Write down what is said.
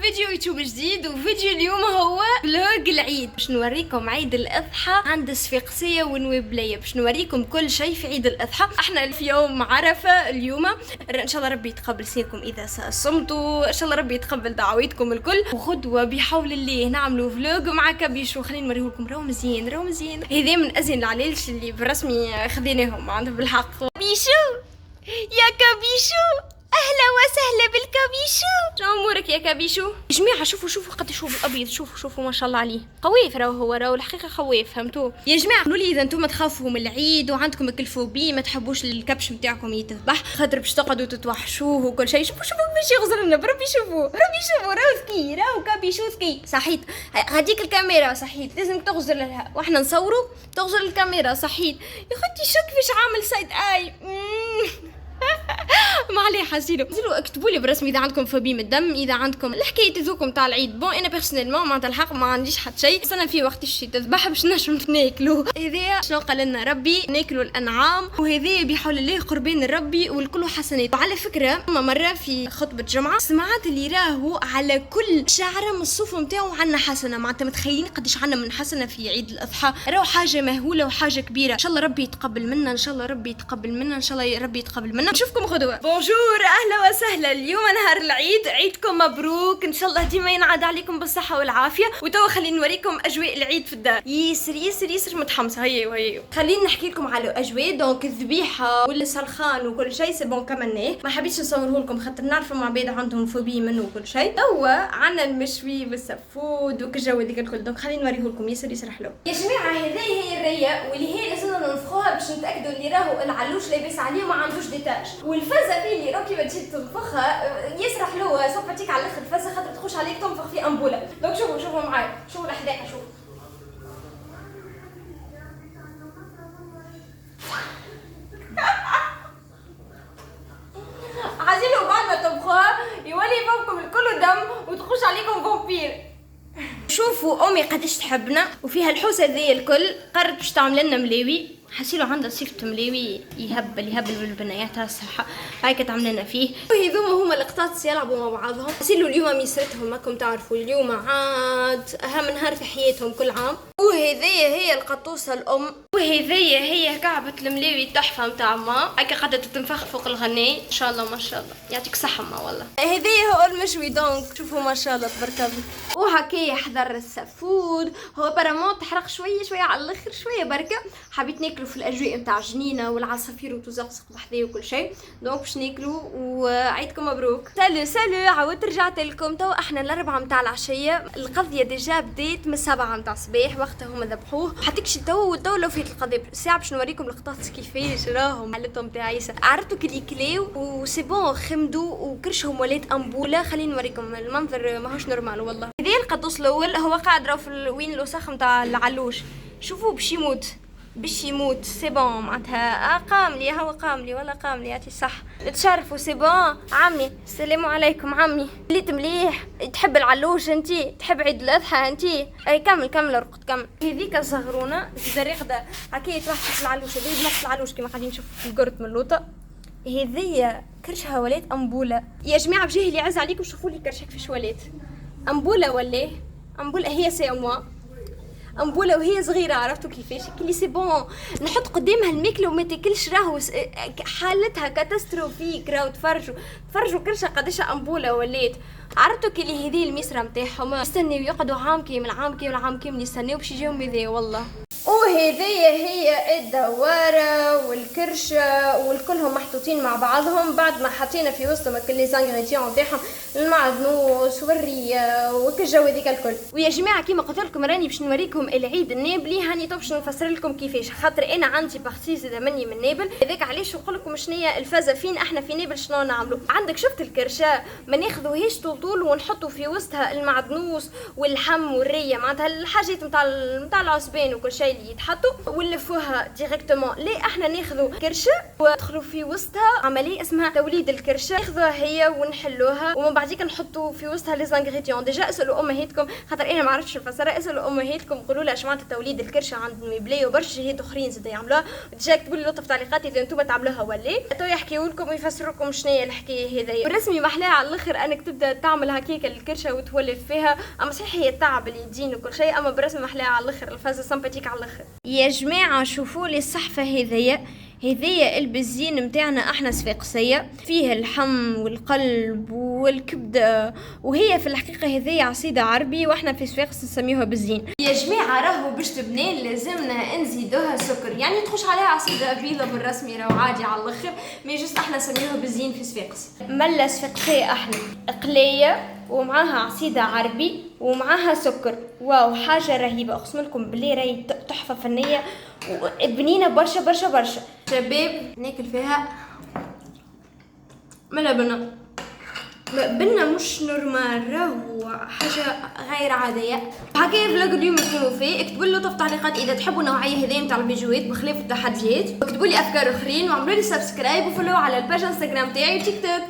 فيديو يوتيوب جديد، وفيديو اليوم هو فلوق العيد باش نوريكم عيد الاضحى عند صفاقسية ونويبلية، باش نوريكم كل شيء في عيد الاضحى. احنا في يوم عرفة اليوم، ان شاء الله ربي يتقبل سيركم اذا صمتوا، ان شاء الله ربي يتقبل دعواتكم الكل. وغدوة بحول الله نعملوا فلوق مع كبيشو، خلينا نوريه لكم. راهو مزيان راهو مزيان، هذا من ازين العلالش اللي بالرسمي خذيناهم عندهم بالحق. كبيشو يا كبيشو، اهلا وسهلا بالكبيشو. شو امورك يا كبيشو؟ يا جماعه شوفوا قداش هو ابيض، شوفوا ما شاء الله عليه، خواف راهو الحقيقه خواف، فهمتوا يا جماعه؟ قولوا لي اذا انتم تخافوا من العيد وعندكم الكلفوبي، ما تحبوش الكبش نتاعكم يتذبح خاطر باش تقعدوا تتوحشوه وكل شيء. شوفوا باش يغزر لنا، بربي شوفوا راهو ذكي، راهو كبيشو ذكي. صحيت هذيك الكاميرا، صحيت لازم تغزر لها واحنا نصوروا، تغزر الكاميرا. صحيت يا اختي شو كيفاش عامل سايد اي ما عليه حاسيلو. اكتبوا لي برسمي اذا عندكم فوبي من الدم، اذا عندكم الحكايه تذوقكم تاع العيد. بون انا بيرسونيلمون معناتها الحق ما عنديش حتى شيء، بس انا في وقت الشتاء تذبح باش نجم ناكلوا. هذا شنو قال لنا ربي، ناكلوا الانعام، وهذا بحول الله قربان الربي والكل حسنات. وعلى فكره مره في خطبه جمعه سمعت اللي راهو على كل شعره من الصوف نتاعو عندنا حسنه، معناتها متخيلين قداش عندنا من حسنه في عيد الاضحى. راهو حاجه مهوله وحاجه كبيره، ان شاء الله ربي يتقبل منا، ان شاء الله ربي يتقبل منا، ان شاء الله ربي يتقبل منا. نشوفكم غدوه. بونجور اهلا وسهلا، اليوم نهار العيد، عيدكم مبروك، ان شاء الله ديما ينعاد عليكم بالصحه والعافيه. وتوا خلينا نوريكم اجواء العيد في الدار. يسر متحمسه. هيا خلينا نحكي لكم على الاجواء. دونك الذبيحه والسلخان وكل شيء سي بون كملناه، ما حبيتش نصوره لكم خاطر نعرف مع بعض عندهم فوبي منه وكل شيء. توا عندنا المشوي والسفود وكالجو هذيك الكل. دونك خلينا نوريه لكم. يسر حلو يا جماعه. هذه هي الريه واللي هي لازم ننفخوها باش نتاكدوا اللي راهو العلوش لاباس عليه وما عندوش ديتاج. والفازه فيه اللي راكي ما تجي تنفخها ياسر حلوه، صفتيك على الاخر الفازه خاطر تخش عليك تنفخ في امبوله. دونك شوفوا معايا، شوفوا الاحداث. شوفوا عايزينه بعد ما تطبخوها يولي فوقكم الكل دم وتخش عليكم فامبير. شوفوا امي قداش تحبنا، وفيها الحوسه ذي الكل قررت باش تعمل لنا ملاوي. حسيلو عندها صفة ملاوي يهبل بالبنايات الصحة، هاي تعمل لنا فيه. وهذوما هما القطاط يلعبوا مع بعضهم. حسيلو اليوم ميسرتهم ماكم تعرفوا، اليوم عاد اهم نهار في حياتهم كل عام. وهذيا هي القطوسة الام، وهذيا هي كعبة الملاوي التحفة متاع ما هكا قاعدة تنفخ فوق الغناء. ان شاء الله ما شاء الله يعطيك صحة ما والله. هذيا هو المشوي. دونك شوفوا ما شاء الله تبارك الله. وهكا يحضر السفود، هو بارامون تحرق شوية على الاخر شوية بركة. حبيت ناكلوا في الاجواء نتاع جنينة والعصافير وتزقزق بحذاه وكل شيء. دونك باش ناكلوا وعيدكم مبروك. سالو عاودت رجعت لكم. تو احنا الاربعة متاع العشية، القضية ديجا بديت من 7 متاع الصباح وقتها هما ذبحوه. حتكشي تو لو فيت القضية ساعة باش نوريكم القطاط كيفاش راهم حالتهم تاع عيسى. عرفتوا كي كلاو وسي بون خمدوا وكرشهم ولات امبولة. خلينا نوريكم المنظر ماهوش نورمال والله. هذا القطوس الاول هو قاعد راهو في وين الوسخ نتاع العلوش. شوفوا باش يموت سي بون معناتها قام لي ولا قام لي يعطي صح. تشرفوا سي بون عمي. السلام عليكم عمي. ليت مليح، تحب العلوش انتي، تحب عيد الاضحى انتي. اي كمل ارقد كمل. هذيك الصغرونه زريقده هكا توحش العلوش، هذه بنفس العلوش كيما قاعدين نشوفوا في القرط من اللوطه. هذيا كرشها ولات امبوله يا جماعه. بجاه اللي عز عليكم شوفوا لي كرشك في ولات امبوله ولا امبوله. هي سي موا امبوله وهي صغيره. عرفتوا كيفاش كلي سي بون نحط قدامها الماكله وما تاكلش، راهو حالتها كاتاستروفيك. راهو تفرجوا كرشه قداش امبوله ولات. عرفتوا كلي هذه المسره نتاعهم يستناو يقعدوا عام كامل يستناو باش يجيهم هذا والله. وهذيا هي الدواره والكرشه والكلهم محطوطين مع بعضهم بعد ما حطينا في وسطهم كل لي زانغريديون نتاعهم، المعدنوس والريه وكالجو هذيك الكل. ويا جماعه كيما قلت لكم راني باش نوريكم العيد النابلي. هاني تو باش نفسر لكم كيفاش، خاطر انا عندي بارتي زاده مني من نابل. هذاك علاش نقول لكم شنيا الفازه فين احنا في نابل شنو نعملوا. عندك شفت الكرشه ما ناخذوهاش طول ونحطوا في وسطها المعدنوس واللحم والريه، معناتها الحاجات نتاع العصبان وكل شيء اللي تتحطوا ونلفوها ديريكتومون لي احنا ناخذوا كرشه وندخلوا في وسطها عمليه اسمها توليد الكرشه. ناخذوها هي ونحلوها ومن بعديك نحطوا في وسطها لي زانغريديون. ديجا اسالوا امهاتكم خاطر انا ما عرفتش نفسرها، اسالوا امهاتكم قولوا لها اش معناتها توليد الكرشه عندهم يبلايو برشا جهات اخرين زاد يعملوها. ديجا كتبوا لي في التعليقات اذا انتم تعملوها ولا. تو يحكيوا لكم ويفسروا لكم شنو هي الحكايه هذيا. بالرسمي محلاها على الاخر انك تبدا تعمل هكاك الكرشه وتولف فيها، اما صحيح هي تعب اليدين وكل شيء، اما بالرسمي محلاها على الاخر، الفازه سامباتيك على الاخر. يا جماعه شوفوا لي الصحفه هذيا البزين متاعنا احنا صفاقسيه، فيه اللحم والقلب والكبده، وهي في الحقيقه هذيا عصيده عربي واحنا في صفاقس نسميوها بزين. يا جماعه راهو باش تبنين لازمنا نزيدوها سكر، يعني تخش عليها عصيده بيضه بالرسمي راهو عادي على الاخر، مي جست احنا نسميوها بزين في صفاقس. مله صفاقسيه احنا قليه ومعاها عصيده عربي ومعاها سكر، واو حاجه رهيبه اقسم لكم بالله راهي تحفه فنيه وبنينه برشا برشا برشا. شباب ناكل فيها ملا بنا مش نورمال، راهو حاجه غير عاديه. هكايا فلوق اليوم يكونوا فيه. اكتبوا لي في التعليقات اذا تحبوا النوعيه هذه نتاع الفيديوهات بخلاف التحديات، واكتبوا لي افكار اخرين، وعملوا لي سبسكرايب وفولو على الباج انستغرام تاعي وتيك توك.